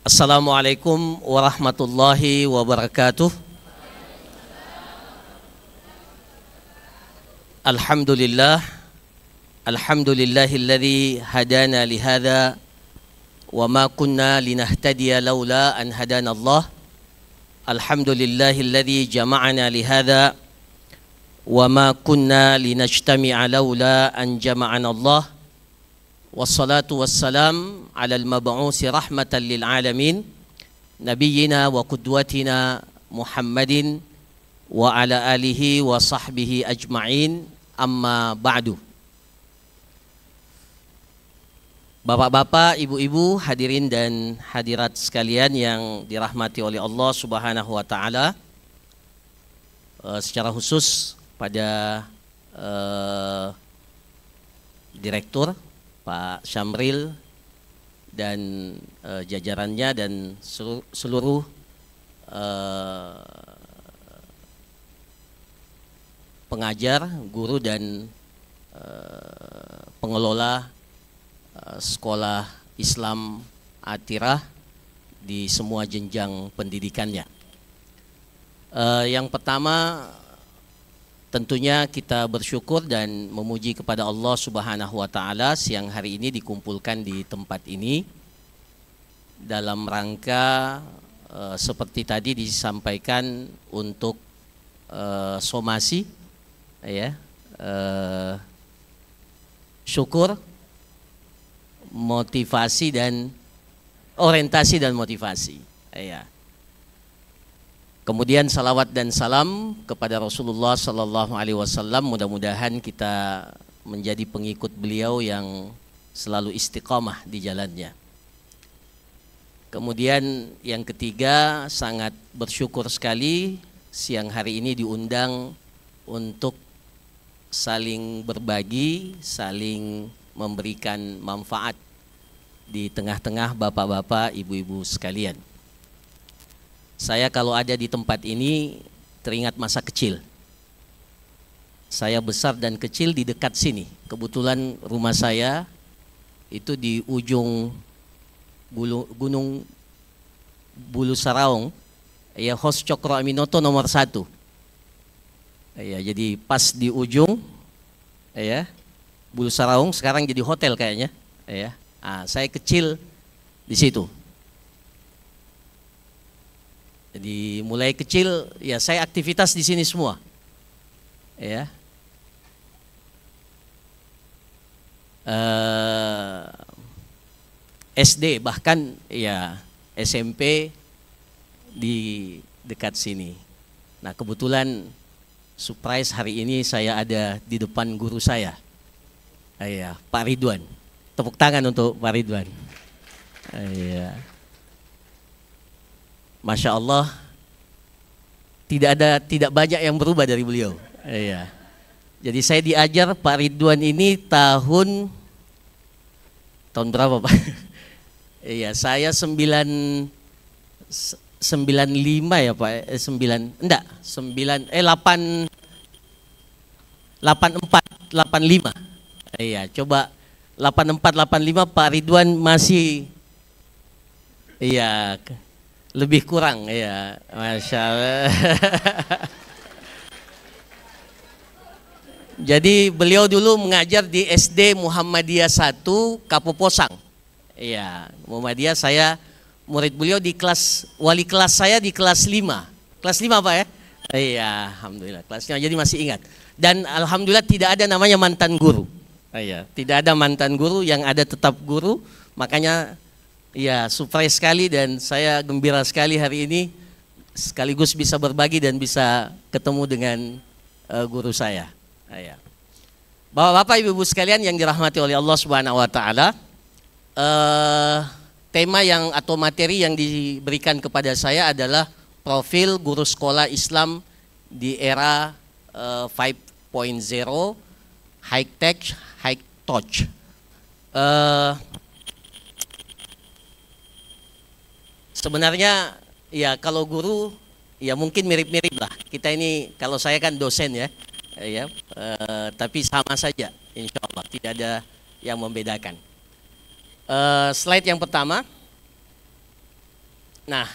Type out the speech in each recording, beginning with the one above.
Assalamualaikum warahmatullahi wabarakatuh. Alhamdulillah, alhamdulillahilladzi hadana lihada wa ma kunna linahtadiya laula an hadana Allah. Alhamdulillahilladzi jama'ana lihada wa ma kunna linajtami'a laula an jama'ana Allah. Wassalatu wassalam ala al-mab'usi rahmatan lil alamin nabiyyina wa qudwatina Muhammadin wa ala alihi wa sahbihi ajma'in, amma ba'du. Bapak-bapak, ibu-ibu, hadirin dan hadirat sekalian yang dirahmati oleh Allah Subhanahu wa taala, secara khusus pada Direktur Pak Syamril dan jajarannya dan seluruh pengajar, guru dan pengelola sekolah Islam Atirah di semua jenjang pendidikannya. Yang pertama, tentunya kita bersyukur dan memuji kepada Allah Subhanahu wa taala siang hari ini dikumpulkan di tempat ini dalam rangka seperti tadi disampaikan untuk somasi, ya, syukur, motivasi dan orientasi dan motivasi, ya. Kemudian salawat dan salam kepada Rasulullah Sallallahu Alaihi Wasallam. Mudah-mudahan kita menjadi pengikut beliau yang selalu istiqamah di jalannya. Kemudian yang ketiga, sangat bersyukur sekali siang hari ini diundang untuk saling berbagi, saling memberikan manfaat di tengah-tengah bapak-bapak, ibu-ibu sekalian. Saya kalau ada di tempat ini teringat masa kecil. Saya besar dan kecil di dekat sini. Kebetulan rumah saya itu di ujung Gunung Bulu Saraung, ya, Hos Cokro Aminoto nomor 1. Ya, jadi pas di ujung, ya, Bulu Saraung, sekarang jadi hotel kayaknya, ya. Saya kecil di situ. Jadi mulai kecil ya saya aktivitas di sini semua, ya. SD bahkan ya SMP di dekat sini. Nah kebetulan surprise hari ini saya ada di depan guru saya, ya, Pak Ridwan. Tepuk tangan untuk Pak Ridwan. Ya. Masya Allah, tidak banyak yang berubah dari beliau. Iya. Jadi saya diajar Pak Ridwan ini tahun berapa Pak? Iya, saya 95 ya Pak. 84 85. Iya, coba 84 85 Pak Ridwan masih, iya, lebih kurang, ya, Masya Allah. Jadi beliau dulu mengajar di SD Muhammadiyah 1 Kapuposang. Iya, Muhammadiyah, saya murid beliau di kelas, wali kelas saya di kelas 5. Kelas 5 Pak ya? Iya, alhamdulillah kelas 5, jadi masih ingat. Dan alhamdulillah tidak ada namanya mantan guru. Iya, tidak ada mantan guru, yang ada tetap guru. Makanya ya, surprise sekali dan saya gembira sekali hari ini sekaligus bisa berbagi dan bisa ketemu dengan guru saya. Ya. Bapak-bapak, ibu-ibu sekalian yang dirahmati oleh Allah Subhanahu wa taala, tema yang atau materi yang diberikan kepada saya adalah profil guru sekolah Islam di era 5.0, high tech, high touch. Sebenarnya ya kalau guru ya mungkin mirip-mirip lah. Kita ini, kalau saya kan dosen ya, tapi sama saja, insya Allah tidak ada yang membedakan. Slide yang pertama. Nah,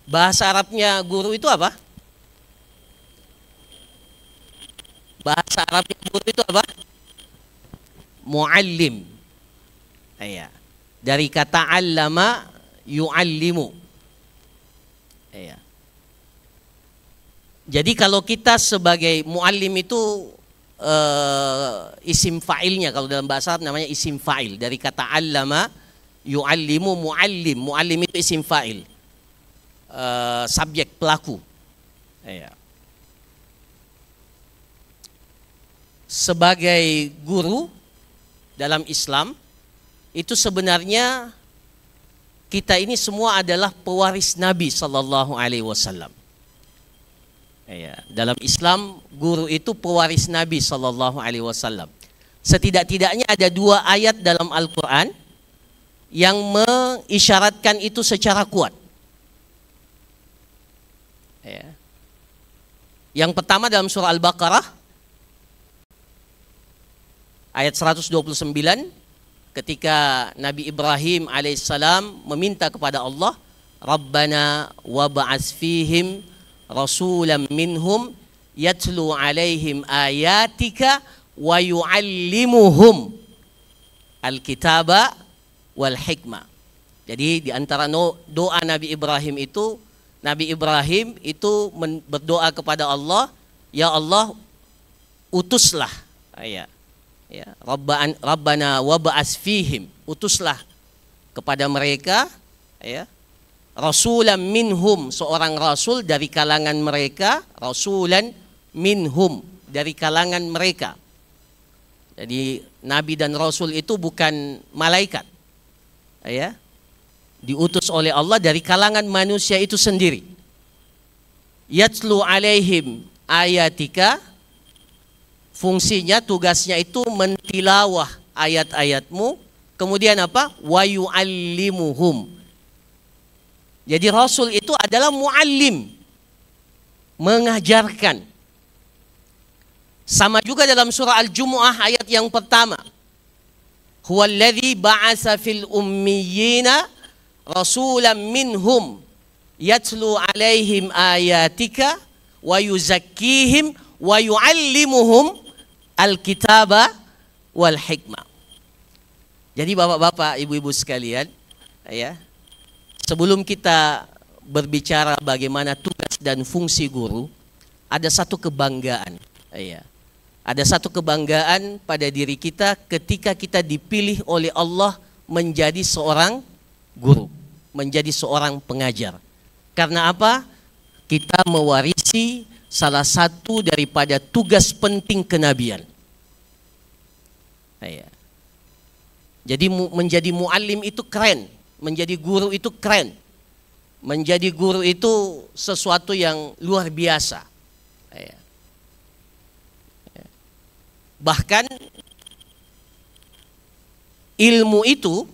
bahasa Arabnya guru itu apa? Bahasa Arabnya guru itu apa? Muallim. Iya. Dari kata allama yu'allimu. Iya. Jadi kalau kita sebagai muallim itu isim fa'ilnya, kalau dalam bahasa Arab namanya isim fa'il. Dari kata allama yu'allimu, muallim. Muallim itu isim fa'il. Subjek, pelaku. Iya. Sebagai guru dalam Islam itu sebenarnya kita ini semua adalah pewaris Nabi Sallallahu Alaihi Wasallam. Ya, dalam Islam guru itu pewaris Nabi Sallallahu Alaihi Wasallam. Setidak-tidaknya ada 2 ayat dalam Al-Quran yang mengisyaratkan itu secara kuat. Ya. Yang pertama dalam surah Al-Baqarah ayat 129, ketika Nabi Ibrahim alaihissalam meminta kepada Allah, Rabbana wab'ats fihim rasulan minhum yatlu alaihim ayatika wa yu'allimuhum alkitaba wal hikmah. Jadi di antara doa Nabi Ibrahim itu berdoa kepada Allah, ya Allah, utuslah, ya, Rabbana wab'ats fihim, utuslah kepada mereka, ya, rasulan minhum, seorang rasul dari kalangan mereka, rasulan minhum, dari kalangan mereka. Jadi nabi dan rasul itu bukan malaikat, ya, diutus oleh Allah dari kalangan manusia itu sendiri. Yatlu alaihim ayatika, fungsinya, tugasnya itu mentilawah ayat-ayatmu. Kemudian apa? Wa yu'allimuhum. Jadi Rasul itu adalah muallim, mengajarkan. Sama juga dalam surah Al-Jumu'ah ayat yang pertama. Huwallazi ba'asa fil ummiyina rasulan minhum yatlu alaihim ayatika wa yuzakkihim wa yu'allimuhum al-kitaba wal hikmah. Jadi bapak-bapak, ibu-ibu sekalian, ya, sebelum kita berbicara bagaimana tugas dan fungsi guru, ada satu kebanggaan, ya. Ada satu kebanggaan pada diri kita ketika kita dipilih oleh Allah menjadi seorang guru, menjadi seorang pengajar. Karena apa? Kita mewarisi salah satu daripada tugas penting kenabian. Ya. Jadi menjadi muallim itu keren, menjadi guru itu keren, menjadi guru itu sesuatu yang luar biasa. Ya. Ya. Bahkan ilmu itu,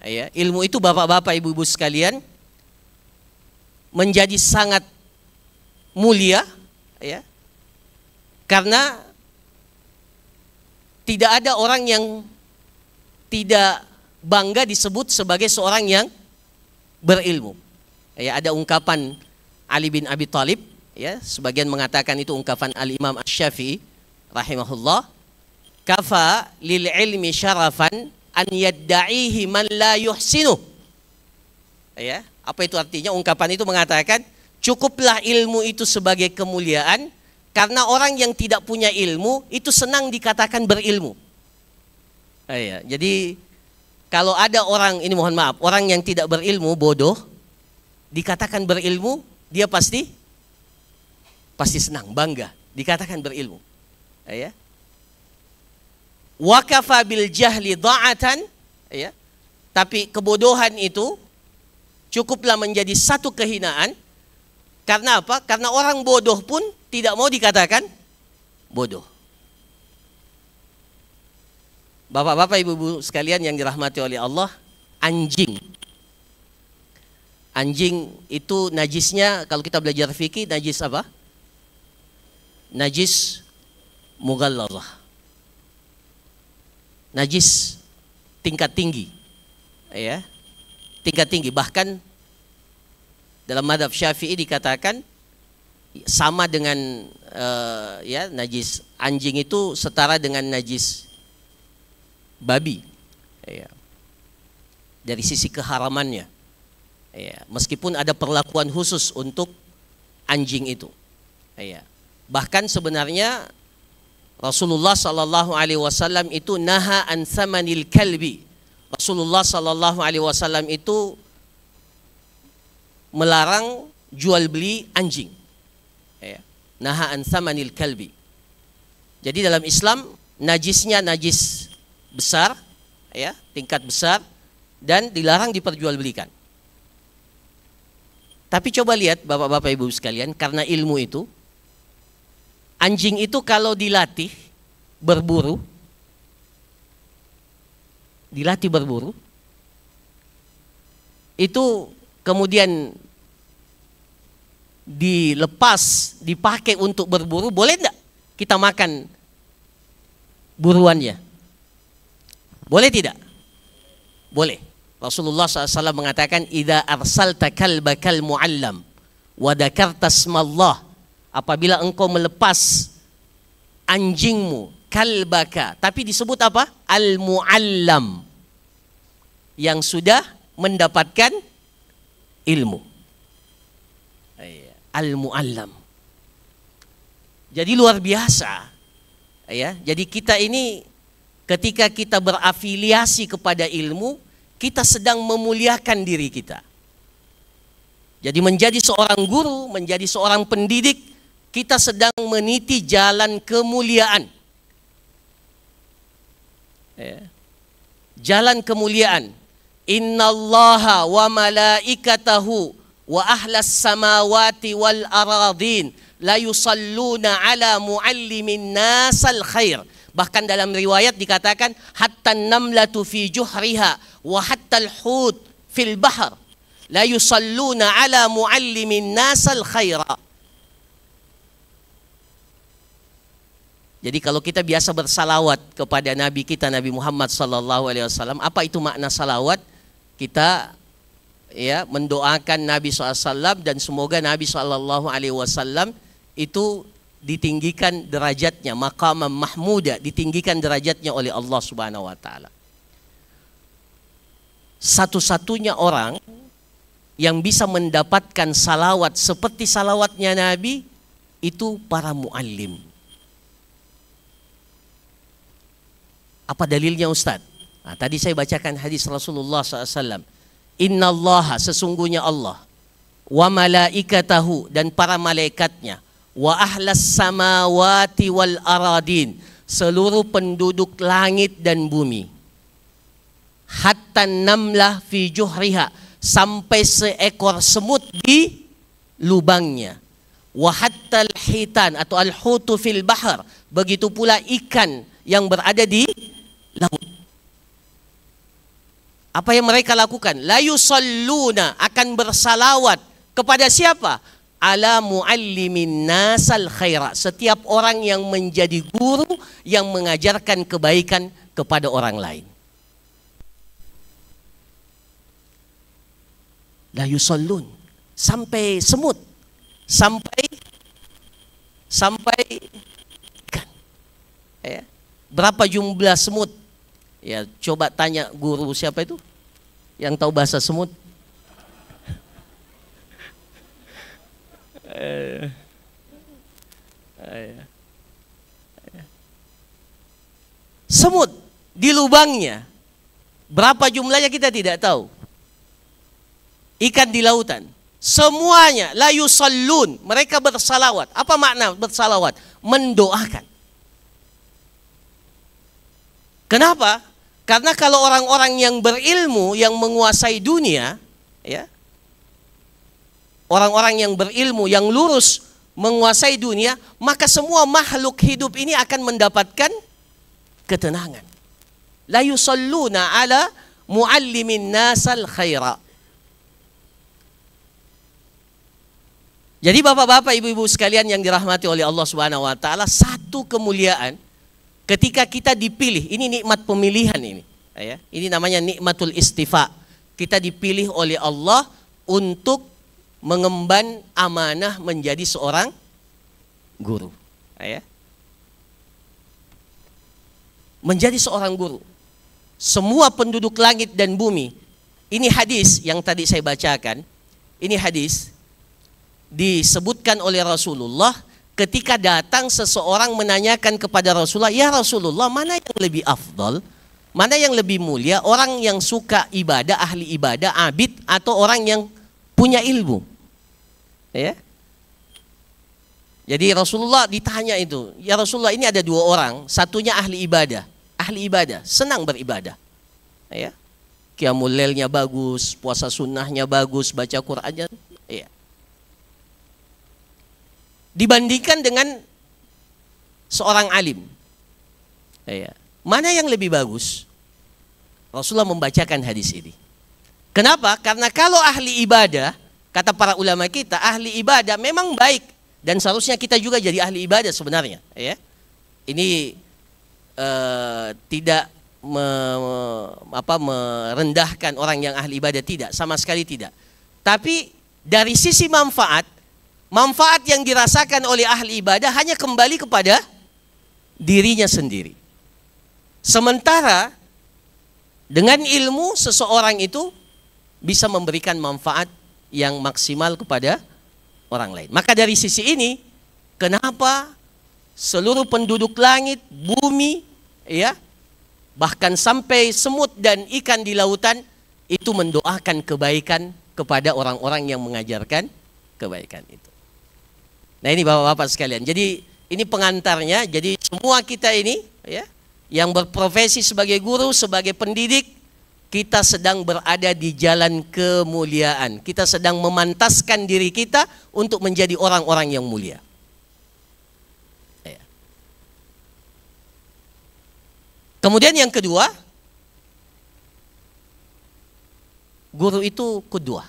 ya, ilmu itu bapak-bapak, ibu-ibu sekalian, menjadi sangat mulia, ya, karena tidak ada orang yang tidak bangga disebut sebagai seorang yang berilmu. Ya, ada ungkapan Ali bin Abi Thalib, ya, sebagian mengatakan itu ungkapan Al-Imam Asy-Syafi'i rahimahullah, kafa lil ilmi syarafan an yadda'ihi man la yuhsinu. Ya, apa itu artinya? Ungkapan itu mengatakan cukuplah ilmu itu sebagai kemuliaan, karena orang yang tidak punya ilmu itu senang dikatakan berilmu. Ya, jadi kalau ada orang, ini mohon maaf, orang yang tidak berilmu, bodoh, dikatakan berilmu, dia pasti senang, bangga, dikatakan berilmu. Ya. Wa kafa bil jahli dha'atan, ya. Tapi kebodohan itu cukuplah menjadi satu kehinaan. Karena apa? Karena orang bodoh pun tidak mau dikatakan bodoh. Bapak-bapak, ibu-ibu sekalian yang dirahmati oleh Allah, anjing. Anjing itu najisnya, kalau kita belajar fikih, najis apa? Najis mughalladhah. Najis tingkat tinggi. Ya. Tingkat tinggi, bahkan Dalam mazhab Syafi'i dikatakan sama dengan ya, najis anjing itu setara dengan najis babi. Ya. Dari sisi keharamannya. Ya. Meskipun ada perlakuan khusus untuk anjing itu. Ya. Bahkan sebenarnya Rasulullah Sallallahu Alaihi Wasallam itu naha an thamanil kalbi. Rasulullah Sallallahu Alaihi Wasallam itu melarang jual beli anjing. Ya. Naha an thamanil kalbi. Jadi dalam Islam najisnya najis besar, ya, tingkat besar, dan dilarang diperjualbelikan. Tapi coba lihat bapak-bapak ibu sekalian, karena ilmu itu, anjing itu kalau dilatih berburu, itu kemudian dilepas, dipakai untuk berburu, boleh enggak kita makan buruannya? Boleh tidak? Boleh. Rasulullah SAW mengatakan, idza arsalta kalbakal muallam wa dzakarta smallah, apabila engkau melepas anjingmu, kalbaka, tapi disebut apa? Al-muallam, yang sudah mendapatkan ilmu. Al-muallam. Jadi luar biasa. Ya, jadi kita ini ketika kita berafiliasi kepada ilmu, kita sedang memuliakan diri kita. Jadi menjadi seorang guru, menjadi seorang pendidik, kita sedang meniti jalan kemuliaan. Ya. Jalan kemuliaan. Innallaha wa malaikatahu wa ahlas samawati wal aradin la yusalluna ala muallimin nasal khair. Bahkan dalam riwayat dikatakan hatta namlatu fi juhriha wa hatta al-hut fil bahr la yusalluna ala muallimin nasal khaira. Jadi kalau kita biasa bersalawat kepada Nabi kita, Nabi Muhammad sallallahu alaihi wasallam, apa itu makna salawat? Kita ya mendoakan Nabi SAW dan semoga Nabi SAW itu ditinggikan derajatnya, maqamam mahmuda, ditinggikan derajatnya oleh Allah Subhanahu wa taala. Satu-satunya orang yang bisa mendapatkan salawat seperti salawatnya Nabi itu para muallim. Apa dalilnya Ustaz? Nah, tadi saya bacakan hadis Rasulullah SAW. Innallaha, sesungguhnya Allah, wa malaikatahu, dan para malaikatnya, wa ahlas samawati wal aradin, seluruh penduduk langit dan bumi, hatta namlah fi juhriha, sampai seekor semut di lubangnya, wa hatta al-hitan atau al-hutu fil bahar, begitu pula ikan yang berada di laut. Apa yang mereka lakukan? La yusalluna, akan bersalawat kepada siapa? Ala muallimin nasal khaira, setiap orang yang menjadi guru yang mengajarkan kebaikan kepada orang lain. La yusallun, sampai semut, sampai ikan. Ya. Berapa jumlah semut? Ya, coba tanya guru siapa itu yang tahu bahasa semut. Semut di lubangnya, berapa jumlahnya kita tidak tahu. Ikan di lautan, semuanya la yusallun, mereka bersalawat. Apa makna bersalawat? Mendoakan. Kenapa? Karena kalau orang-orang yang berilmu, yang menguasai dunia, ya, orang-orang yang berilmu, yang lurus menguasai dunia, maka semua makhluk hidup ini akan mendapatkan ketenangan. La yusalluna ala muallimin nasal khaira. Jadi bapak-bapak, ibu-ibu sekalian yang dirahmati oleh Allah Subhanahu wa taala, satu kemuliaan ketika kita dipilih, ini nikmat pemilihan ini. Ya, ini namanya nikmatul istifa. Kita dipilih oleh Allah untuk mengemban amanah menjadi seorang guru. Ya. Menjadi seorang guru. Semua penduduk langit dan bumi. Ini hadis yang tadi saya bacakan. Ini hadis disebutkan oleh Rasulullah ketika datang seseorang menanyakan kepada Rasulullah, "Ya Rasulullah, mana yang lebih afdal? Mana yang lebih mulia? Orang yang suka ibadah, ahli ibadah, abid, atau orang yang punya ilmu?" Ya. Jadi Rasulullah ditanya itu, "Ya Rasulullah, ini ada dua orang, satunya ahli ibadah, senang beribadah. Ya. Qiyamul lailnya bagus, puasa sunnahnya bagus, baca Qur'annya, ya. Dibandingkan dengan seorang alim. Ya. Mana yang lebih bagus?" Rasulullah membacakan hadis ini. Kenapa? Karena kalau ahli ibadah, kata para ulama kita, ahli ibadah memang baik dan seharusnya kita juga jadi ahli ibadah sebenarnya. Ya. Ini tidak merendahkan orang yang ahli ibadah, tidak, sama sekali tidak. Tapi dari sisi manfaat yang dirasakan oleh ahli ibadah hanya kembali kepada dirinya sendiri. Sementara dengan ilmu seseorang itu bisa memberikan manfaat yang maksimal kepada orang lain. Maka dari sisi ini, kenapa seluruh penduduk langit, bumi, ya, bahkan sampai semut dan ikan di lautan itu mendoakan kebaikan kepada orang-orang yang mengajarkan kebaikan itu. Nah, ini bapak-bapak sekalian. Jadi ini pengantarnya. Jadi semua kita ini, ya, yang berprofesi sebagai guru, sebagai pendidik, kita sedang berada di jalan kemuliaan. Kita sedang memantaskan diri kita untuk menjadi orang-orang yang mulia. Kemudian yang kedua, guru itu qudwah.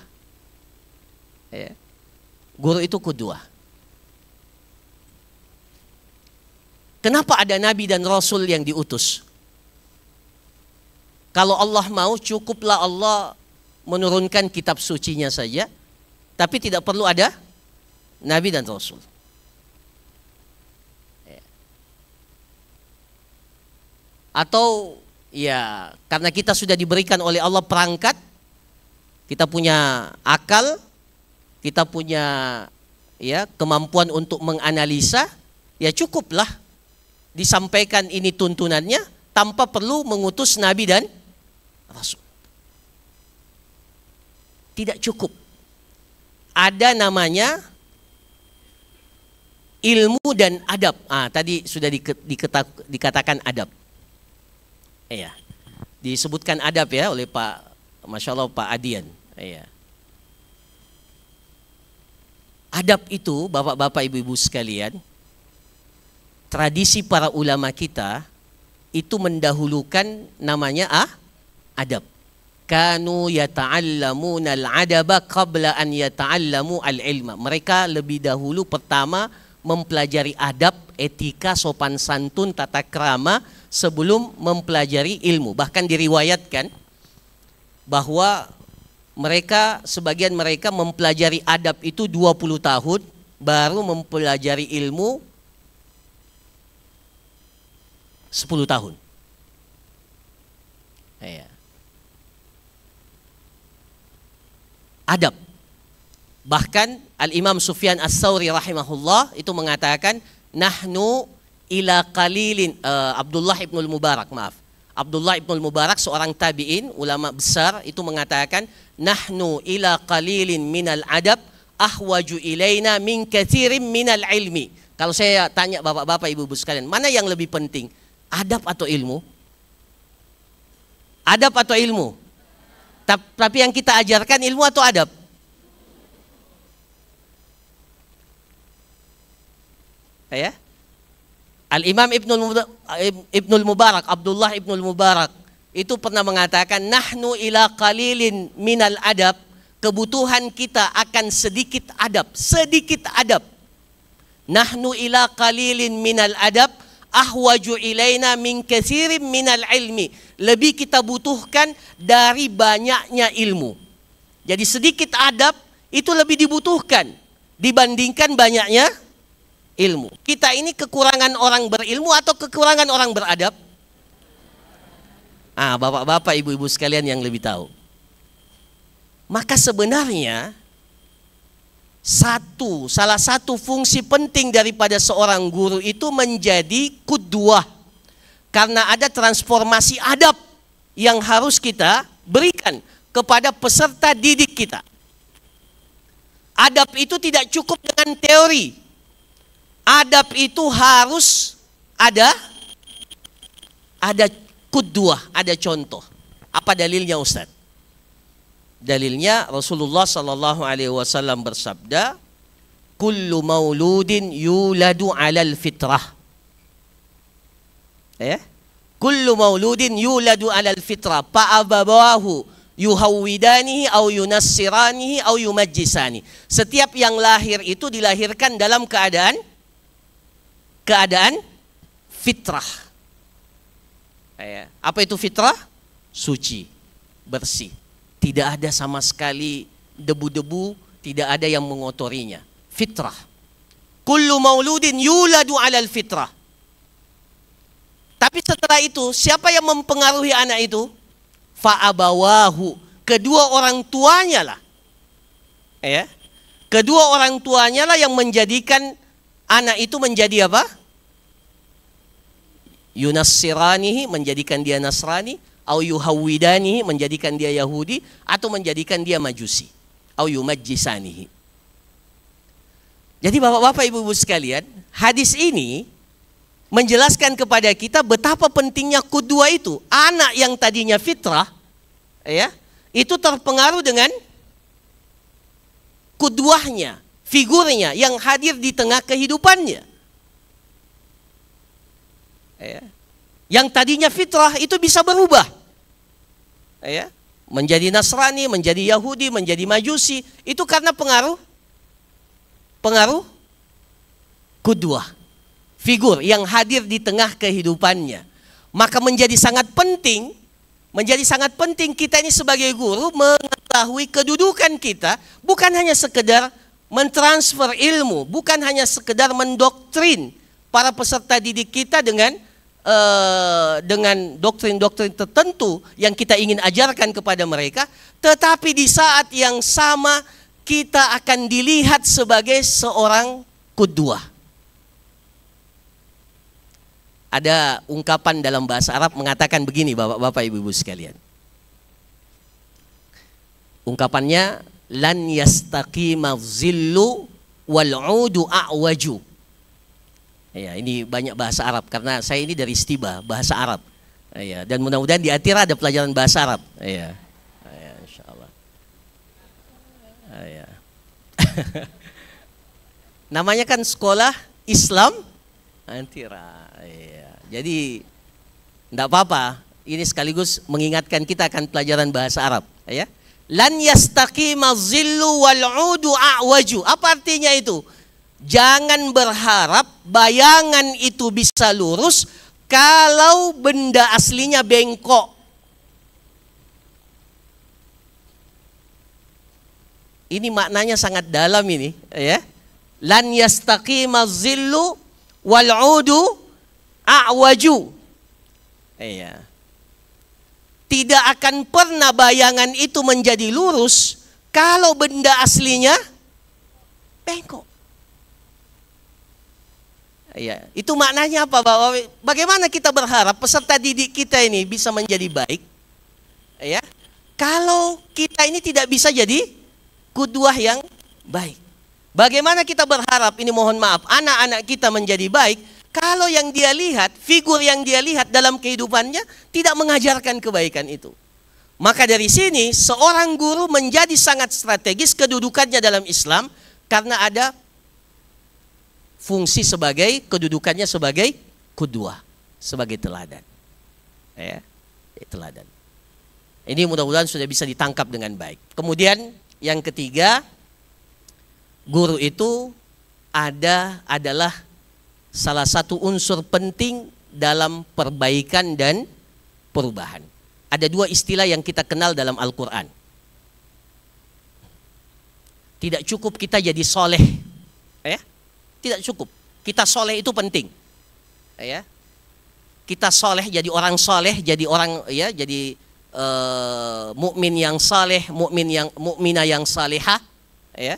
Ya. Guru itu qudwah. Kenapa ada nabi dan rasul yang diutus? Kalau Allah mau, cukuplah Allah menurunkan kitab sucinya saja, tapi tidak perlu ada nabi dan rasul. Atau ya karena kita sudah diberikan oleh Allah perangkat, kita punya akal, kita punya ya kemampuan untuk menganalisa, ya cukuplah disampaikan ini tuntunannya tanpa perlu mengutus nabi dan rasul. Tidak cukup. Ada namanya ilmu dan adab. Tadi sudah dikatakan adab. Iya. Disebutkan adab ya oleh Pak, Masya Allah, Pak Adian. Iya. Adab itu, bapak-bapak, ibu-ibu sekalian, tradisi para ulama kita itu mendahulukan namanya adab. Kanu yata'allamuna al-adaba qabla an yata'allamu al-ilma. Mereka lebih dahulu pertama mempelajari adab, etika, sopan santun, tata krama sebelum mempelajari ilmu. Bahkan diriwayatkan bahwa sebagian mereka mempelajari adab itu 20 tahun baru mempelajari ilmu 10 tahun. Ya. Adab. Bahkan Al-Imam Sufyan As-Sawri rahimahullah itu mengatakan, nahnu ila qalilin, Abdullah ibnul Mubarak, Abdullah ibnul Mubarak seorang tabi'in, ulama besar, itu mengatakan, nahnu ila qalilin minal adab ahwaju ilaina min katsirin minal ilmi. Kalau saya tanya bapak-bapak, ibu-ibu sekalian, mana yang lebih penting? Adab atau ilmu? Adab atau ilmu? Tapi yang kita ajarkan ilmu atau adab? Ya. Al-Imam Ibnul Mubarak, Abdullah Ibnul Mubarak itu pernah mengatakan, nahnu ila qalilin minal adab, kebutuhan kita akan sedikit adab, sedikit adab. Nahnu ila qalilin minal adab ahwaju ilaina min katsirin minal ilmi. Lebih kita butuhkan dari banyaknya ilmu. Jadi sedikit adab itu lebih dibutuhkan dibandingkan banyaknya ilmu. Kita ini kekurangan orang berilmu atau kekurangan orang beradab? Bapak-bapak, ibu-ibu sekalian yang lebih tahu. Maka sebenarnya salah satu fungsi penting daripada seorang guru itu menjadi qudwah. Karena ada transformasi adab yang harus kita berikan kepada peserta didik kita. Adab itu tidak cukup dengan teori. Adab itu harus ada qudwah, ada contoh. Apa dalilnya, Ustaz? Dalilnya Rasulullah sallallahu alaihi wasallam bersabda, "Kullu mauludin yuladu 'alal fitrah." Kullu mauludin yuladu 'alal fitrah, fa abawahu yuhawwidanihi au yunassiranihi au yumajjisani. Setiap yang lahir itu dilahirkan dalam keadaan fitrah. Apa itu fitrah? Suci, bersih. Tidak ada sama sekali debu-debu, tidak ada yang mengotorinya. Fitrah. Kullu mauludin yuladu 'alal fitrah. Tapi setelah itu, siapa yang mempengaruhi anak itu? Fa'abawahu. Kedua orang tuanya lah. Kedua orang tuanya lah yang menjadikan anak itu menjadi apa? Yunassiranihi, menjadikan dia Nasrani, au yuhawwidanihi, menjadikan dia Yahudi, atau menjadikan dia Majusi, au yumajjisanihi. Jadi bapak-bapak, ibu-ibu sekalian, hadis ini menjelaskan kepada kita betapa pentingnya qudwah itu. Anak yang tadinya fitrah, itu terpengaruh dengan qudwahnya, figurnya yang hadir di tengah kehidupannya. Yang tadinya fitrah itu bisa berubah, menjadi Nasrani, menjadi Yahudi, menjadi Majusi. Itu karena pengaruh qudwah, figur yang hadir di tengah kehidupannya. Maka menjadi sangat penting kita ini sebagai guru mengetahui kedudukan kita, bukan hanya sekedar mentransfer ilmu, bukan hanya sekedar mendoktrin para peserta didik kita dengan doktrin-doktrin tertentu yang kita ingin ajarkan kepada mereka, tetapi di saat yang sama kita akan dilihat sebagai seorang qudwah. Ada ungkapan dalam bahasa Arab mengatakan begini, bapak-bapak, ibu-ibu sekalian. Ungkapannya, lan yastaqima zillu wal'udu a'waju. Ini banyak bahasa Arab karena saya ini dari Stiba, bahasa Arab. Dan mudah-mudahan di Atira ada pelajaran bahasa Arab. Insyaallah. Namanya kan sekolah Islam Atira. Jadi enggak apa-apa. Ini sekaligus mengingatkan kita akan pelajaran bahasa Arab. Lan yastaqima zillu wal'udu a'waju. Apa artinya itu? Jangan berharap bayangan itu bisa lurus kalau benda aslinya bengkok. Ini maknanya sangat dalam ini, Lan yastaqima zillu wal 'udu a'waju. Tidak akan pernah bayangan itu menjadi lurus kalau benda aslinya bengkok. Itu maknanya apa, Bapak? Bagaimana kita berharap peserta didik kita ini bisa menjadi baik? Kalau kita ini tidak bisa jadi qudwah yang baik. Bagaimana kita berharap, ini mohon maaf, anak-anak kita menjadi baik kalau yang dia lihat, figur yang dia lihat dalam kehidupannya tidak mengajarkan kebaikan itu. Maka dari sini seorang guru menjadi sangat strategis kedudukannya dalam Islam karena ada fungsi sebagai kedudukannya sebagai qudwah, sebagai teladan. Teladan. Ini mudah-mudahan sudah bisa ditangkap dengan baik. Kemudian yang ketiga, guru itu adalah salah satu unsur penting dalam perbaikan dan perubahan. Ada dua istilah yang kita kenal dalam Al-Quran. Tidak cukup kita jadi soleh, ya. Tidak cukup. Kita soleh itu penting, ya. Kita soleh, jadi orang soleh, jadi orang, ya, jadi mukmin yang saleh, mukminah yang salihah, ya.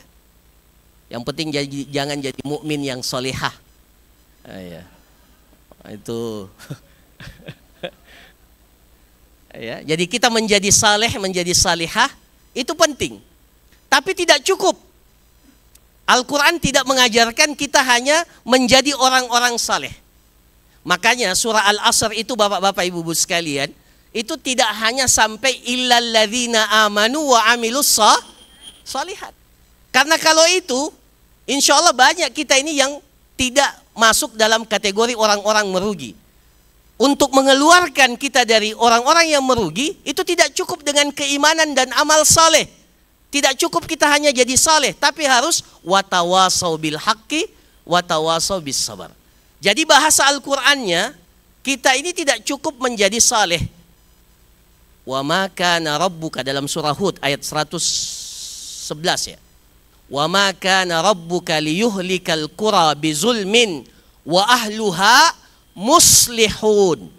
Yang penting jangan jadi mukmin yang salihah. Ya. Itu. Ya, jadi kita menjadi saleh, menjadi salihah itu penting. Tapi tidak cukup. Al-Quran tidak mengajarkan kita hanya menjadi orang-orang saleh. Makanya surah Al-Asr itu bapak-bapak ibu-ibu sekalian, itu tidak hanya sampai illal ladzina amanu wa amilus shalihat. Karena kalau itu, insya Allah banyak kita ini yang tidak masuk dalam kategori orang-orang merugi. Untuk mengeluarkan kita dari orang-orang yang merugi, itu tidak cukup dengan keimanan dan amal saleh. Tidak cukup kita hanya jadi saleh, tapi harus watawasau bil haqqi, watawasau bis sabar. Jadi bahasa Al-Qur'annya, kita ini tidak cukup menjadi saleh. Wa ma kana rabbuka dalam surah Hud ayat 111 ya. Wa ma kana rabbuka liyuhlikal qura bizulmin wa ahluha muslihun.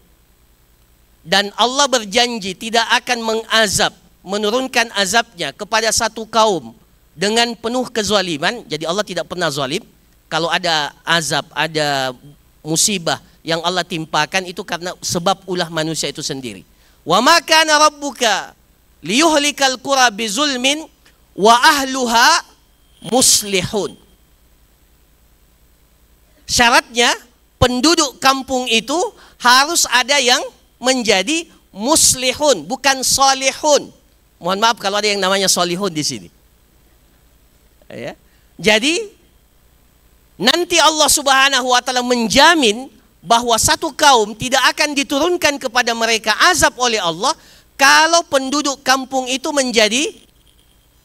Dan Allah berjanji tidak akan mengazab, menurunkan azabnya kepada satu kaum dengan penuh kezaliman. Jadi Allah tidak pernah zalim. Kalau ada azab, ada musibah yang Allah timpakan itu karena sebab ulah manusia itu sendiri. Wa ma kana rabbuka liyuhlikal qura bizulmin wa ahluha muslihun. Syaratnya penduduk kampung itu harus ada yang menjadi muslihun, bukan solihun. Mohon maaf kalau ada yang namanya solihun di sini. Ya. Jadi nanti Allah Subhanahu wa taala menjamin bahwa satu kaum tidak akan diturunkan kepada mereka azab oleh Allah kalau penduduk kampung itu menjadi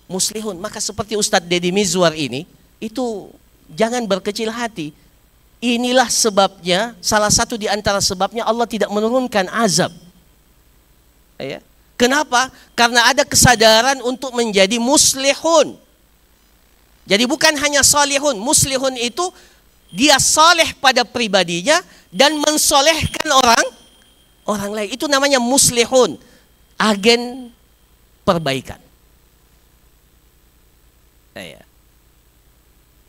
muslihun. Maka seperti Ustadz Deddy Mizwar ini, itu jangan berkecil hati. Inilah sebabnya, salah satu di antara sebabnya Allah tidak menurunkan azab. Ya. Kenapa? Karena ada kesadaran untuk menjadi muslihun. Jadi bukan hanya salihun, muslihun itu dia saleh pada pribadinya dan mensolehkan orang lain. Itu namanya muslihun, agen perbaikan.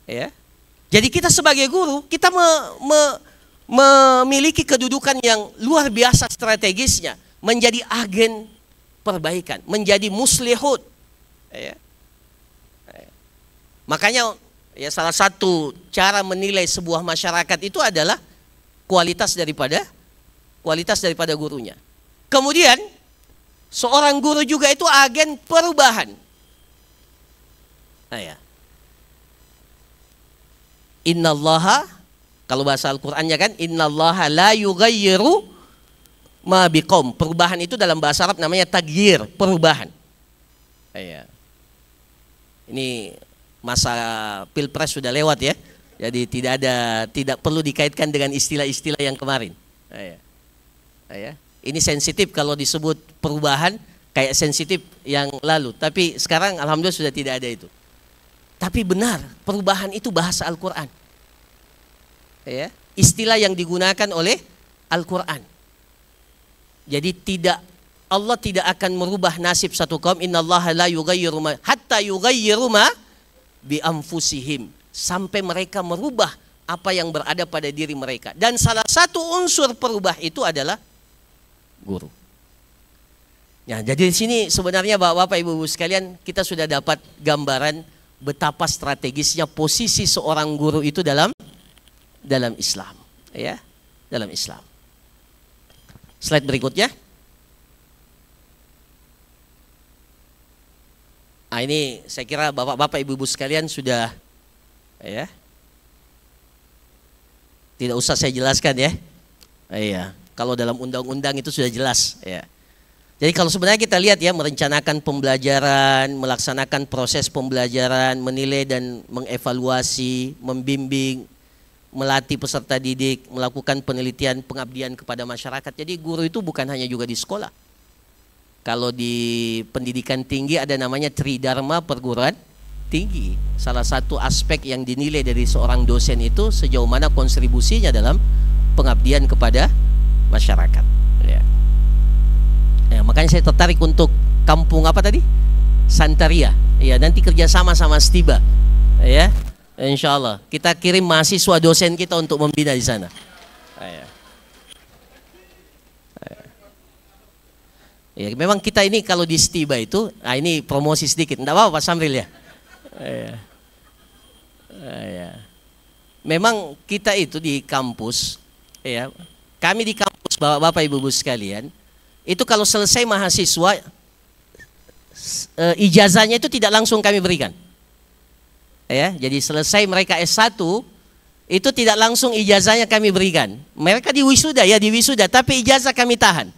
Ya. Jadi kita sebagai guru, kita memiliki kedudukan yang luar biasa strategisnya, menjadi agen perbaikan, menjadi muslihun. Ya. Makanya ya salah satu cara menilai sebuah masyarakat itu adalah kualitas daripada gurunya. Kemudian seorang guru juga itu agen perubahan. Ya. Innallaha, kalau bahasa Al-Qur'annya kan, innallaha la yughayyiru ma biqaum. Perubahan itu dalam bahasa Arab namanya taghyir, perubahan. Ya. Ini masa pilpres sudah lewat ya, jadi tidak perlu dikaitkan dengan istilah-istilah yang kemarin. Ya. Ini sensitif kalau disebut perubahan, kayak sensitif yang lalu. Tapi sekarang alhamdulillah sudah tidak ada itu. Tapi benar, perubahan itu bahasa Al-Quran. Ya. Istilah yang digunakan oleh Al-Quran. Jadi Allah tidak akan merubah nasib satu kaum. Innallaha la yughayyiru ma hatta yughayyiru ma bi anfusihim, sampai mereka merubah apa yang berada pada diri mereka. Dan salah satu unsur perubah itu adalah guru. Ya, jadi di sini sebenarnya Bapak Ibu sekalian, kita sudah dapat gambaran betapa strategisnya posisi seorang guru itu dalam Islam, ya, dalam Islam. Slide berikutnya. Nah, ini saya kira Bapak-bapak Ibu-ibu sekalian sudah, ya, tidak usah saya jelaskan ya. Iya, kalau dalam undang-undang itu sudah jelas. Ya. Jadi kalau sebenarnya kita lihat ya, merencanakan pembelajaran, melaksanakan proses pembelajaran, menilai dan mengevaluasi, membimbing, melatih peserta didik, melakukan penelitian pengabdian kepada masyarakat. Jadi guru itu bukan hanya juga di sekolah. Kalau di pendidikan tinggi ada namanya Tridharma perguruan tinggi. Salah satu aspek yang dinilai dari seorang dosen itu sejauh mana kontribusinya dalam pengabdian kepada masyarakat. Ya. Ya, makanya saya tertarik untuk kampung apa tadi? Santaria. Ya, nanti kerjasama sama Stiba. Ya, insya Allah kita kirim mahasiswa dosen kita untuk membina di sana. Ya. Ya, memang kita ini kalau di Stiba itu, nah ini promosi sedikit, enggak apa-apa Pak Samril ya. Ya. Ya. Memang kita itu di kampus, ya, kami di kampus Bapak Ibu sekalian, itu kalau selesai mahasiswa, ijazahnya itu tidak langsung kami berikan. Ya, jadi selesai mereka S1, itu tidak langsung ijazahnya kami berikan. Mereka di wisuda tapi ijazah kami tahan.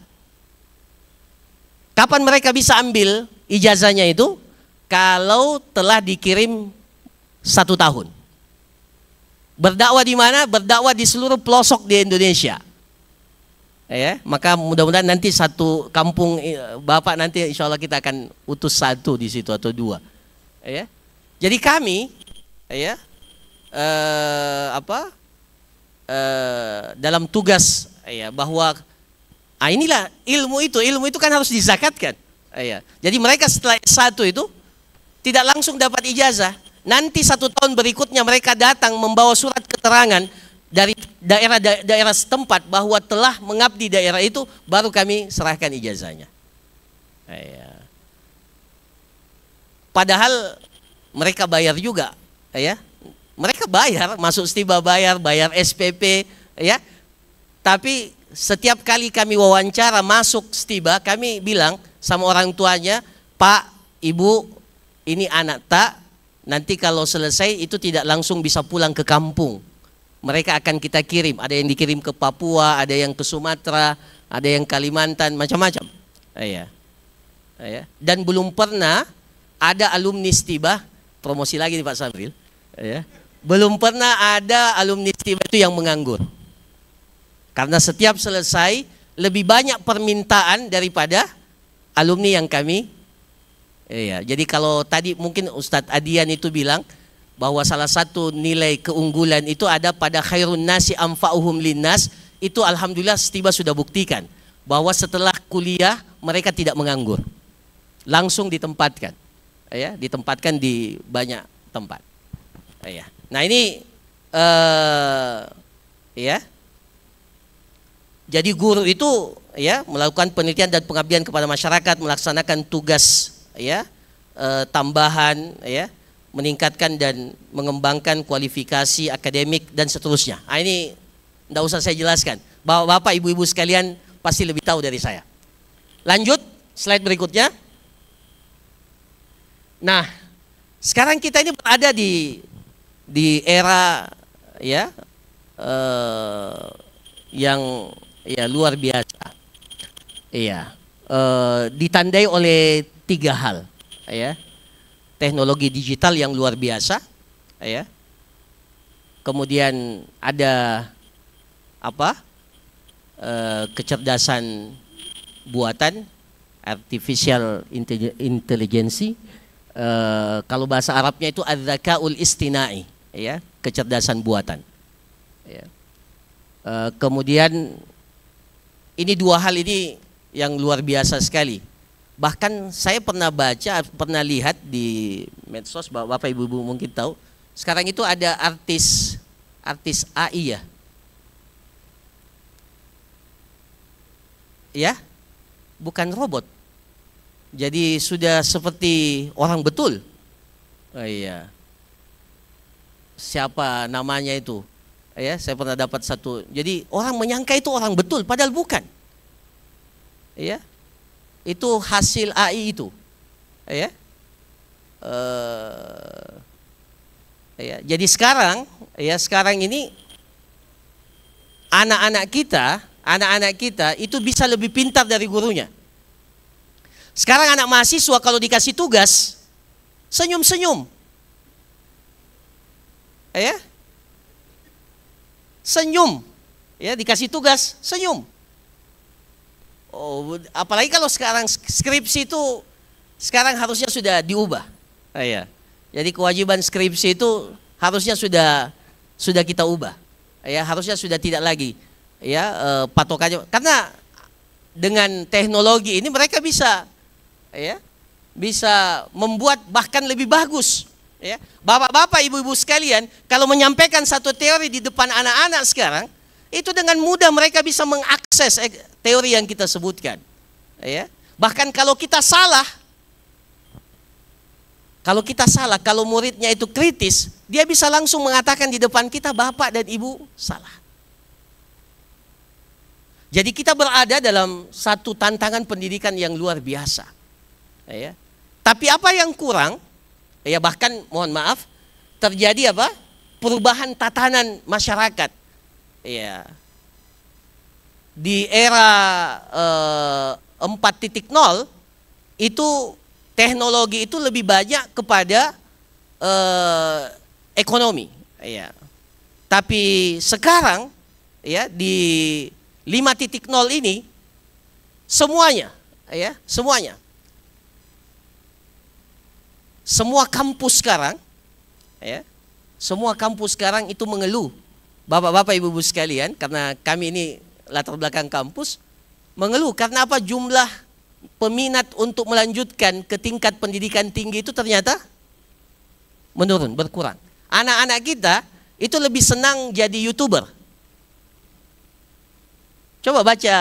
Kapan mereka bisa ambil ijazahnya itu? Kalau telah dikirim 1 tahun. Berdakwah di mana? Berdakwah di seluruh pelosok di Indonesia. Ya, maka mudah-mudahan nanti satu kampung Bapak nanti insya Allah kita akan utus 1 di situ atau 2. Ya. Jadi kami, ya, dalam tugas, ya, bahwa inilah ilmu itu kan harus dizakatkan. Ya. Jadi mereka setelah S1 itu tidak langsung dapat ijazah. Nanti 1 tahun berikutnya mereka datang membawa surat keterangan dari daerah setempat bahwa telah mengabdi daerah itu, baru kami serahkan ijazahnya. Ya. Padahal mereka bayar juga, ya. Mereka bayar, masuk Stiba bayar SPP, ya. Tapi setiap kali kami wawancara masuk Stiba, kami bilang sama orang tuanya, Pak, Ibu, ini anak tak, nanti kalau selesai itu tidak langsung bisa pulang ke kampung. Mereka akan kita kirim, ada yang dikirim ke Papua, ada yang ke Sumatera, ada yang Kalimantan, macam-macam. Ya. Ya. Dan belum pernah ada alumni Stiba, promosi lagi nih Pak Samril, ya. Belum pernah ada alumni Stiba itu yang menganggur. Karena setiap selesai lebih banyak permintaan daripada alumni yang kami. Ya, jadi kalau tadi mungkin Ustadz Adian itu bilang bahwa salah satu nilai keunggulan itu ada pada khairun nasi anfa'uhum linnas, itu alhamdulillah Stiba sudah buktikan bahwa setelah kuliah mereka tidak menganggur. Langsung ditempatkan. Ya, ditempatkan di banyak tempat. Ya. Nah, ini ya. Jadi guru itu, ya, melakukan penelitian dan pengabdian kepada masyarakat, melaksanakan tugas, ya, tambahan, ya, meningkatkan dan mengembangkan kualifikasi akademik dan seterusnya. Nah, ini tidak usah saya jelaskan. Bapak Ibu sekalian pasti lebih tahu dari saya. Lanjut slide berikutnya. Nah, sekarang kita ini berada di era, ya, yang, ya, luar biasa. Iya, ditandai oleh 3 hal, ya. Teknologi digital yang luar biasa, ya. Kemudian ada kecerdasan buatan, artificial intelligence. Kalau bahasa Arabnya itu adzakaul istinai, ya, kecerdasan buatan. Ya. Kemudian ini 2 hal ini yang luar biasa sekali. Bahkan saya pernah baca, pernah lihat di medsos, Bapak Ibu mungkin tahu, sekarang itu ada artis AI, ya. Ya, bukan robot. Jadi sudah seperti orang betul. Oh, iya. Siapa namanya itu? Ya, saya pernah dapat satu. Jadi orang menyangka itu orang betul, padahal bukan. Ya, itu hasil AI itu. Ya. Ya. Jadi sekarang ini anak-anak kita itu bisa lebih pintar dari gurunya. Sekarang anak mahasiswa kalau dikasih tugas senyum-senyum. Ya. Senyum. Ya, dikasih tugas senyum. Oh, apalagi kalau sekarang skripsi itu sekarang harusnya sudah diubah. Ya. Jadi kewajiban skripsi itu harusnya sudah kita ubah. Ya, harusnya sudah tidak lagi ya patokannya, karena dengan teknologi ini mereka bisa membuat bahkan lebih bagus. Ya. Bapak-bapak, ibu-ibu sekalian, kalau menyampaikan satu teori di depan anak-anak sekarang, itu dengan mudah mereka bisa mengakses teori yang kita sebutkan. Ya. Bahkan kalau kita salah, kalau muridnya itu kritis, dia bisa langsung mengatakan di depan kita, Bapak dan Ibu salah. Jadi kita berada dalam satu tantangan pendidikan yang luar biasa. Ya. Tapi apa yang kurang? Ya, bahkan mohon maaf, terjadi apa? Perubahan tatanan masyarakat. Ya. Di era 4.0 itu teknologi itu lebih banyak kepada ekonomi. Ya. Tapi sekarang ya di 5.0 ini semuanya, ya, semuanya. Semua kampus sekarang, ya, semua kampus sekarang itu mengeluh, bapak-bapak, ibu-ibu sekalian, karena kami ini latar belakang kampus, mengeluh karena apa? Jumlah peminat untuk melanjutkan ke tingkat pendidikan tinggi itu ternyata menurun, berkurang. Anak-anak kita itu lebih senang jadi YouTuber. Coba baca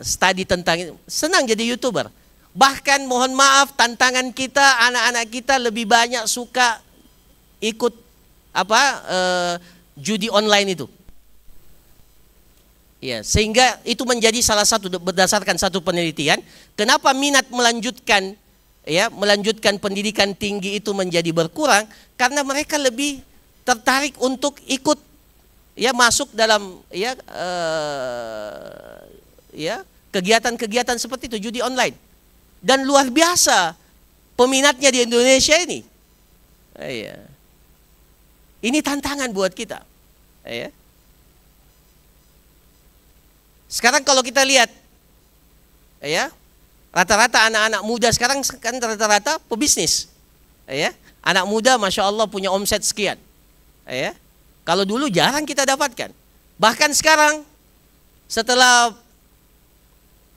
studi tentang itu, senang jadi YouTuber. Bahkan mohon maaf, tantangan kita, anak-anak kita lebih banyak suka ikut judi online itu. Ya, sehingga itu menjadi salah satu, berdasarkan satu penelitian, kenapa minat melanjutkan pendidikan tinggi itu menjadi berkurang, karena mereka lebih tertarik untuk ikut masuk dalam kegiatan-kegiatan seperti itu, judi online. Dan luar biasa peminatnya di Indonesia ini. Ini tantangan buat kita. Sekarang kalau kita lihat, rata-rata anak-anak muda sekarang kan rata-rata pebisnis. Anak muda Masya Allah punya omset sekian. Kalau dulu jarang kita dapatkan. Bahkan sekarang setelah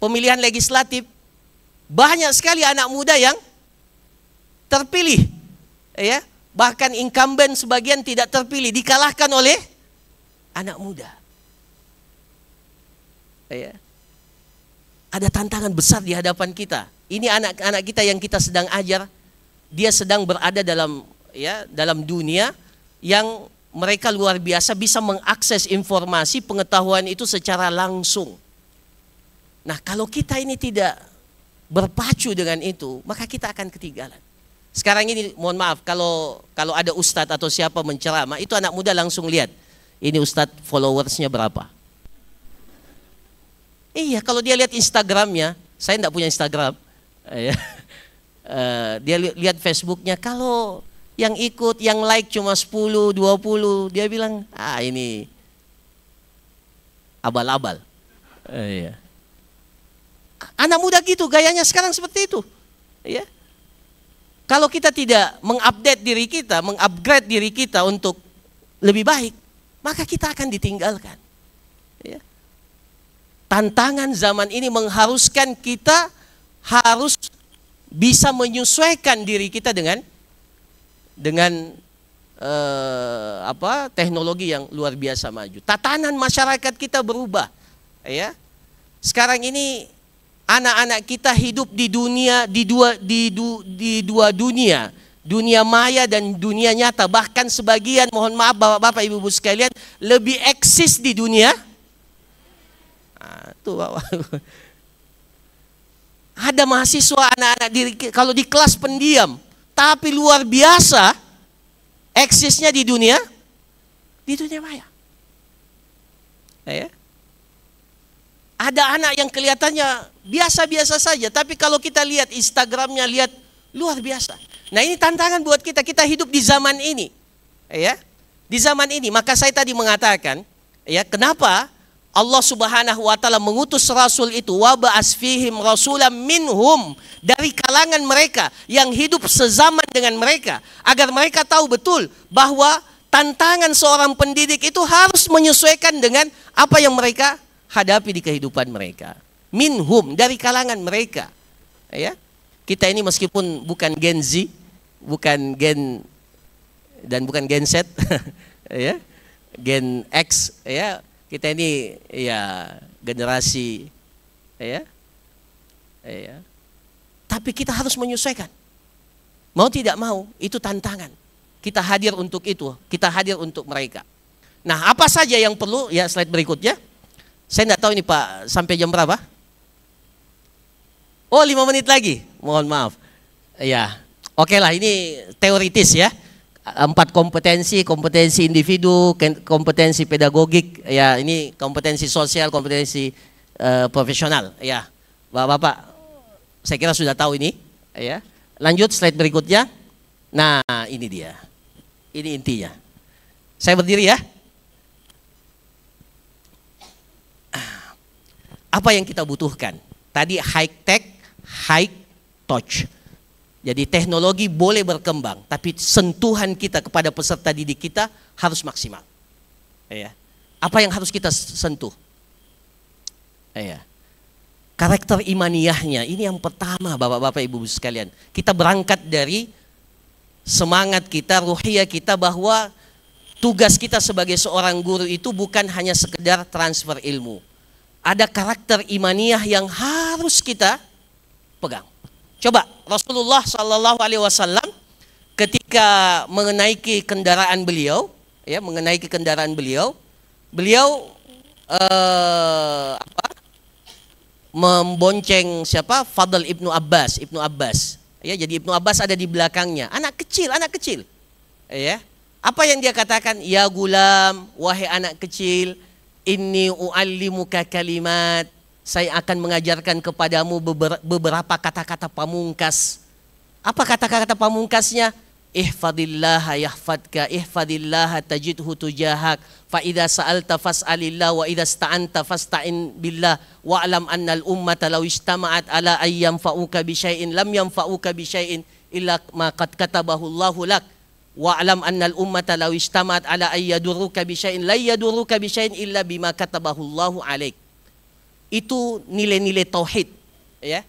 pemilihan legislatif, banyak sekali anak muda yang terpilih. Bahkan incumbent sebagian tidak terpilih, dikalahkan oleh anak muda. Ada tantangan besar di hadapan kita. Ini anak-anak kita yang kita sedang ajar, dia sedang berada dalam dunia yang mereka luar biasa bisa mengakses informasi, pengetahuan itu secara langsung. Nah, kalau kita ini tidak berpacu dengan itu, maka kita akan ketinggalan. Sekarang ini mohon maaf, kalau ada ustadz atau siapa menceramah, itu anak muda langsung lihat, ini ustadz followersnya berapa. Iya, kalau dia lihat Instagramnya, saya tidak punya Instagram, dia lihat Facebooknya, kalau yang ikut, yang like cuma 10, 20, dia bilang, ini abal-abal. Anak muda gitu, gayanya sekarang seperti itu. Kalau kita tidak mengupdate diri kita, mengupgrade diri kita untuk lebih baik, maka kita akan ditinggalkan. Tantangan zaman ini mengharuskan kita harus bisa menyesuaikan diri kita dengan teknologi yang luar biasa maju. Tatanan masyarakat kita berubah. Sekarang ini anak-anak kita hidup di dua dunia, dunia maya dan dunia nyata. Bahkan sebagian, mohon maaf bapak-bapak, ibu-ibu sekalian, lebih eksis di dunia. Tuh bapak. Ada mahasiswa anak-anak kalau di kelas pendiam, tapi luar biasa eksisnya di dunia maya. Ada anak yang kelihatannya biasa-biasa saja, tapi kalau kita lihat Instagramnya, lihat luar biasa. Nah, ini tantangan buat kita. Kita hidup di zaman ini, di zaman ini. Maka saya tadi mengatakan, kenapa Allah Subhanahu wa taala mengutus rasul itu, wa ba'as fihim rasulam minhum, dari kalangan mereka yang hidup sezaman dengan mereka, agar mereka tahu betul bahwa tantangan seorang pendidik itu harus menyesuaikan dengan apa yang mereka hadapi di kehidupan mereka. Minhum, dari kalangan mereka. Ya. Kita ini meskipun bukan Gen Z, bukan Gen dan bukan Gen Z, ya, Gen X, ya, kita ini ya generasi, ya, tapi kita harus menyesuaikan. Mau tidak mau, itu tantangan. Kita hadir untuk itu, kita hadir untuk mereka. Nah, apa saja yang perlu? Ya, slide berikutnya. Saya tidak tahu ini Pak, sampai jam berapa? Oh, 5 menit lagi. Mohon maaf. Ya, oke lah, ini teoritis ya. 4 kompetensi, kompetensi individu, kompetensi pedagogik, ya ini kompetensi sosial, kompetensi profesional. Ya, Bapak-bapak, saya kira sudah tahu ini. Ya, lanjut slide berikutnya. Nah, ini dia. Ini intinya. Saya berdiri ya. Apa yang kita butuhkan? Tadi high tech, high touch. Jadi teknologi boleh berkembang, tapi sentuhan kita kepada peserta didik kita harus maksimal. Ya. Apa yang harus kita sentuh? Ya. Karakter imaniyahnya, ini yang pertama Bapak-bapak Ibu-ibu sekalian. Kita berangkat dari semangat kita, ruhiyah kita, bahwa tugas kita sebagai seorang guru itu bukan hanya sekedar transfer ilmu. Ada karakter imaniyah yang harus kita pegang. Coba Rasulullah SAW ketika mengenaiki kendaraan beliau, ya, mengenaiki kendaraan beliau, membonceng siapa? Fadl Ibnu Abbas. Ya, jadi Ibnu Abbas ada di belakangnya. Anak kecil. Ya. Apa yang dia katakan? Ya gulam, wahai anak kecil, inni u'allimuka kalimat. Saya akan mengajarkan kepadamu beberapa kata-kata pamungkas. Apa kata-kata pamungkasnya? Ihfadillaha yahfadka, ihfadillaha tajidhu tujahak, fa idza sa'alta fas'alillah, wa idza sta'anta fasta'in billah, wa'lam annal ummata law ijtama'at ala ayyam fa'uka bi syai'in lam yanfa'uka bi syai'in illa ma qad katabahu Allahu lak. Wa'lam annal ummata law ijtama'at ala ayyadurruka bi syai'in la yadurruka bi syai'in illa bima katabahu Allahu alaik. Itu nilai-nilai tauhid, ya.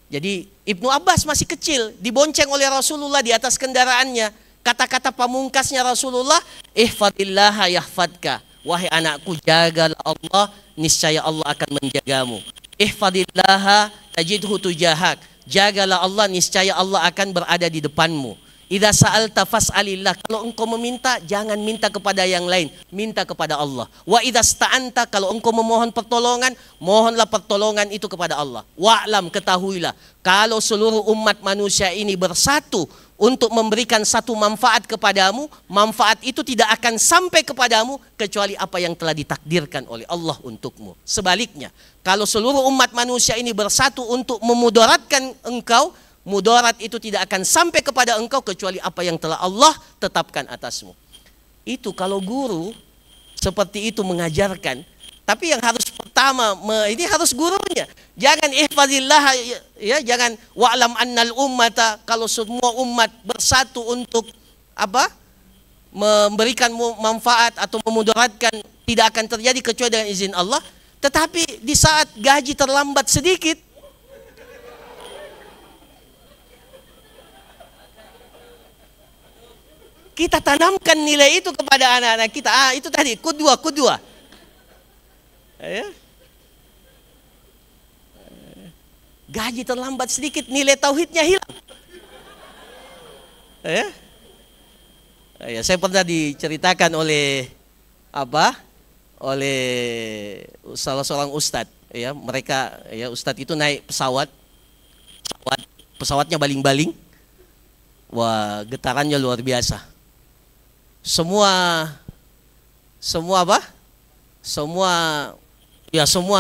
Jadi Ibnu Abbas masih kecil, dibonceng oleh Rasulullah di atas kendaraannya. Kata-kata pamungkasnya Rasulullah, ihfadillaha yahfadka. Wahai anakku, jagalah Allah, niscaya Allah akan menjagamu. Ihfadillaha tajidhu tujahak. Jagalah Allah, niscaya Allah akan berada di depanmu. Idza sa'alta fas'alillah. Kalau engkau meminta, jangan minta kepada yang lain, minta kepada Allah. Wa idza sta'anta, kalau engkau memohon pertolongan, mohonlah pertolongan itu kepada Allah. Wa'lam, ketahuilah, kalau seluruh umat manusia ini bersatu untuk memberikan satu manfaat kepadamu, manfaat itu tidak akan sampai kepadamu kecuali apa yang telah ditakdirkan oleh Allah untukmu. Sebaliknya, kalau seluruh umat manusia ini bersatu untuk memudaratkan engkau, mudarat itu tidak akan sampai kepada engkau kecuali apa yang telah Allah tetapkan atasmu. Itu kalau guru seperti itu mengajarkan. Tapi yang harus pertama, ini harus gurunya. Jangan ihfazillah, ya, jangan wa'lam annal ummata, kalau semua umat bersatu untuk apa? Memberikan manfaat atau memudaratkan, tidak akan terjadi kecuali dengan izin Allah. Tetapi di saat gaji terlambat sedikit, kita tanamkan nilai itu kepada anak-anak kita. Itu tadi kudwa. Ya. Gaji terlambat sedikit, nilai tauhidnya hilang. Ya. Ya, saya pernah diceritakan oleh oleh salah seorang ustadz. Ya, mereka, ya, ustadz itu naik pesawatnya baling-baling. Wah, getarannya luar biasa. Semua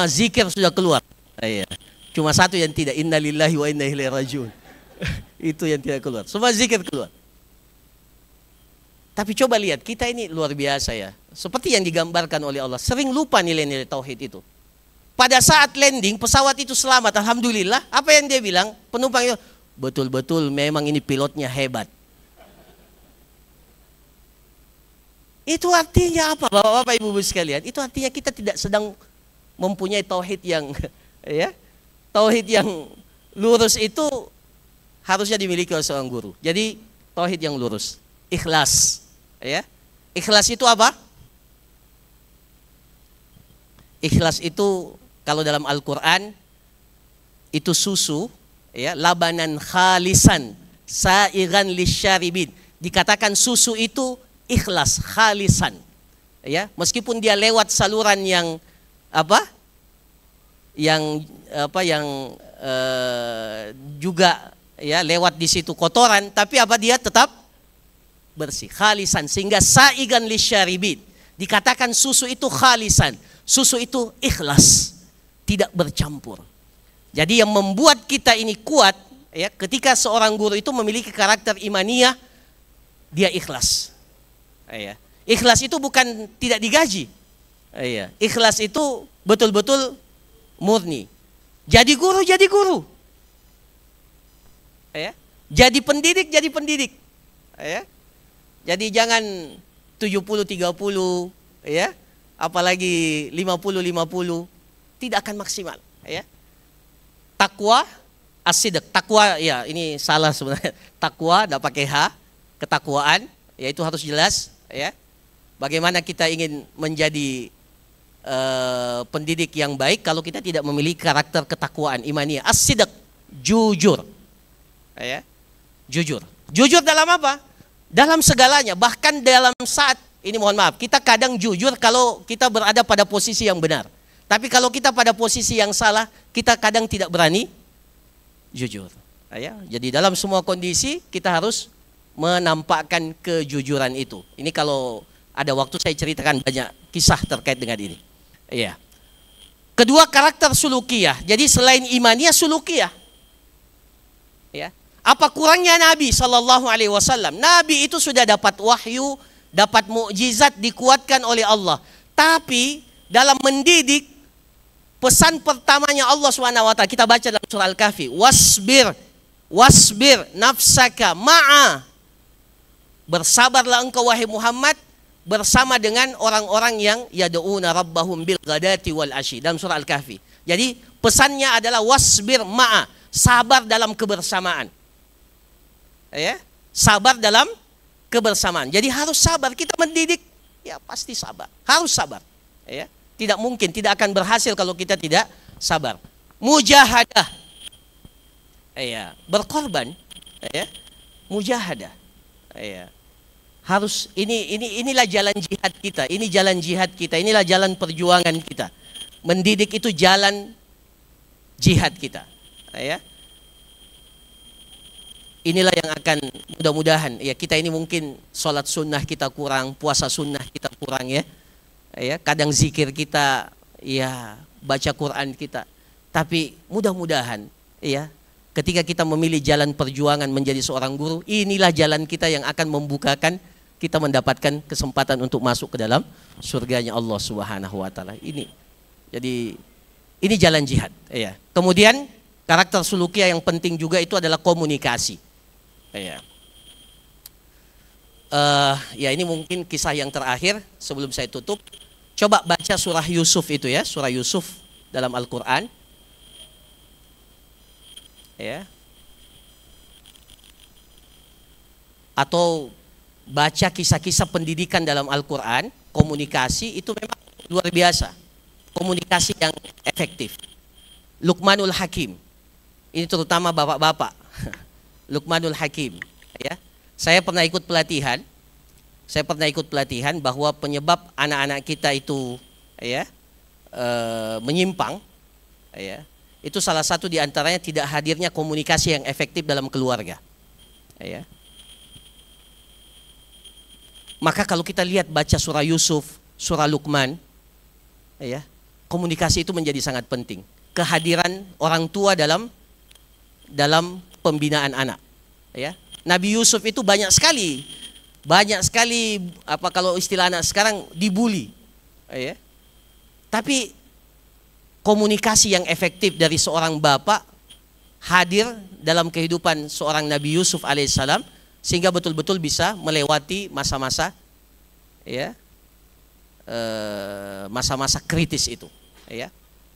zikir sudah keluar. Ya. Cuma satu yang tidak, innalillahi wa inna ilaihi rajiun. Itu yang tidak keluar. Semua zikir keluar. Tapi coba lihat, kita ini luar biasa ya. Seperti yang digambarkan oleh Allah, sering lupa nilai-nilai tauhid itu. Pada saat landing, pesawat itu selamat, alhamdulillah. Apa yang dia bilang? Penumpang itu, betul-betul memang ini pilotnya hebat. Itu artinya apa, Bapak-bapak, Ibu-ibu sekalian? Itu artinya kita tidak sedang mempunyai tauhid yang ya, tauhid yang lurus itu harusnya dimiliki oleh seorang guru. Jadi tauhid yang lurus, ikhlas, ya. Ikhlas itu apa? Ikhlas itu kalau dalam Al-Qur'an itu susu, ya, labanan khalisan sa'igan lisyaribin. Dikatakan susu itu ikhlas, khalisan, ya, meskipun dia lewat saluran yang apa, yang juga ya lewat di situ kotoran, tapi apa, dia tetap bersih, khalisan, sehingga sa'igan lisyaribin. Dikatakan susu itu khalisan, susu itu ikhlas, tidak bercampur. Jadi yang membuat kita ini kuat, ya, ketika seorang guru itu memiliki karakter imaniyah, dia ikhlas. Ya. Ikhlas itu bukan tidak digaji. Ya. Ikhlas itu betul-betul murni. Jadi guru, jadi guru. Ya. Jadi pendidik, jadi pendidik. Ya. Jadi jangan 70-30, ya, apalagi 50-50, tidak akan maksimal. Ya. Takwa, as-sidq. Takwa, ya ini salah sebenarnya. Takwa, tidak pakai H. Ketakwaan, ya itu harus jelas. Ya, bagaimana kita ingin menjadi pendidik yang baik kalau kita tidak memiliki karakter ketakwaan imaniyah. As-sidq, jujur, ya, jujur. Jujur dalam apa? Dalam segalanya. Bahkan dalam saat ini, mohon maaf, kita kadang jujur kalau kita berada pada posisi yang benar. Tapi kalau kita pada posisi yang salah, kita kadang tidak berani jujur. Ya, jadi dalam semua kondisi kita harus menampakkan kejujuran itu. Ini kalau ada waktu saya ceritakan banyak kisah terkait dengan ini. Iya. Kedua, karakter sulukiyah. Jadi selain imaniyah, sulukiyah. Ya. Apa kurangnya Nabi Sallallahu Alaihi Wasallam? Nabi itu sudah dapat wahyu, dapat mukjizat, dikuatkan oleh Allah. Tapi dalam mendidik, pesan pertamanya Allah SWT, kita baca dalam surah Al-Kahfi, wasbir nafsaka ma'a, bersabarlah engkau wahai Muhammad bersama dengan orang-orang yang yad'una rabbahum bil ghadati wal asyi, dalam surah Al-Kahfi. Jadi pesannya adalah wasbir ma'a, sabar dalam kebersamaan. Ya, sabar dalam kebersamaan. Jadi harus sabar, kita mendidik ya pasti sabar, harus sabar. Ya, tidak mungkin, tidak akan berhasil kalau kita tidak sabar. Mujahadah. Ya, berkorban, ya. Mujahadah. Ya. Harus inilah jalan jihad kita, ini jalan jihad kita, inilah jalan perjuangan kita. Mendidik itu jalan jihad kita. Ya. Inilah yang akan mudah-mudahan ya, kita ini mungkin sholat sunnah kita kurang, puasa sunnah kita kurang, ya. Ya, kadang zikir kita, ya, baca Quran kita. Tapi mudah-mudahan ya, ketika kita memilih jalan perjuangan menjadi seorang guru, inilah jalan kita yang akan membukakan kita mendapatkan kesempatan untuk masuk ke dalam surganya Allah Subhanahu wa taala. Ini. Jadi ini jalan jihad, ya. Kemudian karakter sulukiyah yang penting juga itu adalah komunikasi. Ya. Ya, ini mungkin kisah yang terakhir sebelum saya tutup. Coba baca surah Yusuf itu, ya, surah Yusuf dalam Al-Qur'an. Ya. Atau baca kisah-kisah pendidikan dalam Al-Qur'an, komunikasi itu memang luar biasa. Komunikasi yang efektif. Luqmanul Hakim. Ini terutama bapak-bapak. Luqmanul Hakim, ya. Saya pernah ikut pelatihan. Bahwa penyebab anak-anak kita itu, ya, menyimpang, ya, itu salah satu diantaranya tidak hadirnya komunikasi yang efektif dalam keluarga. Ya. Maka kalau kita lihat baca surah Yusuf, surah Luqman, ya, komunikasi itu menjadi sangat penting. Kehadiran orang tua dalam pembinaan anak. Ya. Nabi Yusuf itu banyak sekali banyak sekali apa kalau istilah anak sekarang dibully, ya. Tapi komunikasi yang efektif dari seorang bapak hadir dalam kehidupan seorang Nabi Yusuf alaihissalam sehingga betul-betul bisa melewati masa-masa, ya, masa-masa kritis itu, ya.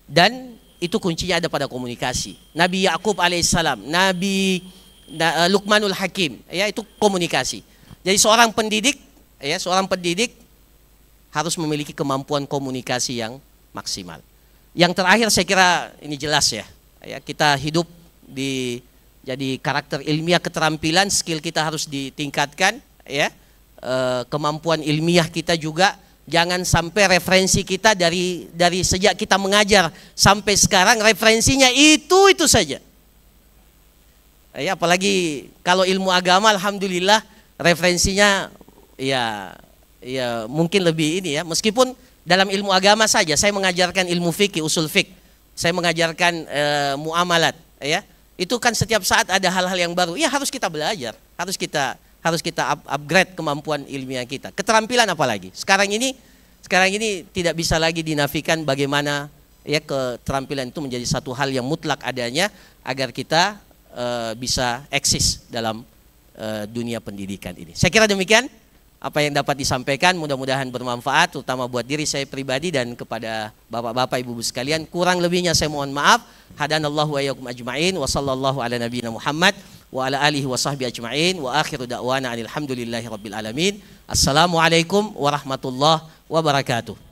Dan itu kuncinya ada pada komunikasi. Nabi Yakub alaihissalam, Nabi Luqmanul Hakim, ya, itu komunikasi. Jadi seorang pendidik, ya, seorang pendidik harus memiliki kemampuan komunikasi yang maksimal. Yang terakhir saya kira ini jelas ya, ya, kita hidup di jadi karakter ilmiah, keterampilan, skill kita harus ditingkatkan, ya. Kemampuan ilmiah kita juga jangan sampai referensi kita dari sejak kita mengajar sampai sekarang referensinya itu saja. Ya, apalagi kalau ilmu agama, alhamdulillah referensinya ya mungkin lebih ini ya. Meskipun dalam ilmu agama saja saya mengajarkan ilmu fikih, usul fikih, saya mengajarkan muamalat, ya. Itu kan setiap saat ada hal-hal yang baru. Ya harus kita belajar, harus kita upgrade kemampuan ilmiah kita. Keterampilan apalagi. Sekarang ini tidak bisa lagi dinafikan bagaimana ya keterampilan itu menjadi satu hal yang mutlak adanya agar kita bisa eksis dalam dunia pendidikan ini. Saya kira demikian apa yang dapat disampaikan, mudah-mudahan bermanfaat terutama buat diri saya pribadi dan kepada bapak-bapak ibu-ibu sekalian. Kurang lebihnya saya mohon maaf. Hadanallahu wa iyyakum ajma'in wa sallallahu ala nabiyina Muhammad wa ala alihi wa sahbihi ajma'in wa akhiru da'wana alhamdulillahi rabbil alamin. Assalamualaikum warahmatullahi wabarakatuh.